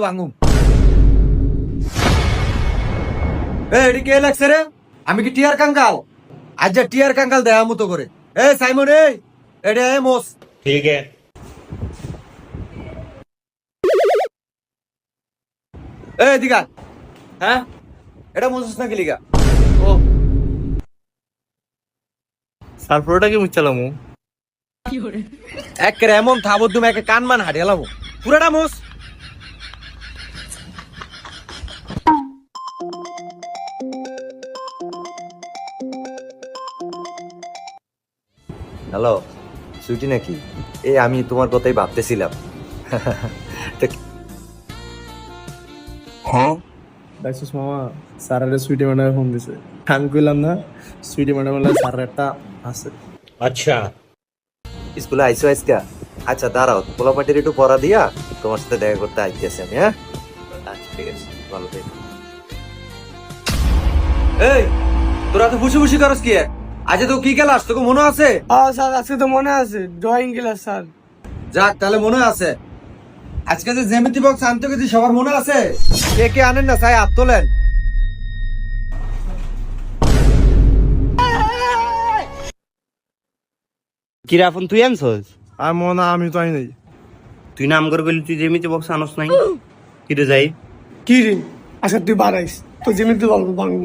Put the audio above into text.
ভাঙুম। এটি কে লাগছে রে? আমি কি টিয়ার কাঙ্কাল? আজ যা টিয়ার কাঙ্কাল দেয়া মতো করে। সাইমন এটা মোস। ठीक है। দিঘা, হ্যাঁ এটা মোসস না গেলিগা? ও স্যার পুরোটা কি মুচ্ছালামু? একের এমন থাবদ্দুম একে কানমান হারিয়ালাম পুরাটা মোস। হ্যালো, সুইটি নাকি? আমি তোমার কথাই ভাবতেছিলাম। দেখছিস মামা, স্যারের সুইটি ম্যাডামে ফোন দিছে। আমি কইলাম না সুইটি ম্যাডাম স্যারের একটা আছে। अच्छा। স্কুলে আইসো আজকা? আচ্ছা দাঁড়াও, পোলাপাটির একটু পড়া দিয়া তোমার সাথে দেখা করতে আইতেছি আমি। হ্যাঁ আচ্ছা ঠিক আছে, ভালো থেকো। তোরা তো খুশি খুশি করস কি? আজ তো কি ক্লাস তোকে মনে আছে? স্যার আজকে তো মনে আছে ড্রয়িং ক্লাস স্যার। যাক তাহলে মনে আছে। আজকে যে জ্যামিতি বক্স আনতে গেছি সবার মনে আছে? কে কে আনেন না চাই হাত তোলেন। কি রে আপন তুই আনছস? আর মনে আমি তো আই নাই। তুই নাম করে গেলি তুই যেমিতে বক্স আনস নাই? কি রে যাই? কি রে আচ্ছা তুই বাড়াইস তো যেমনি তুই বলবো বাংলা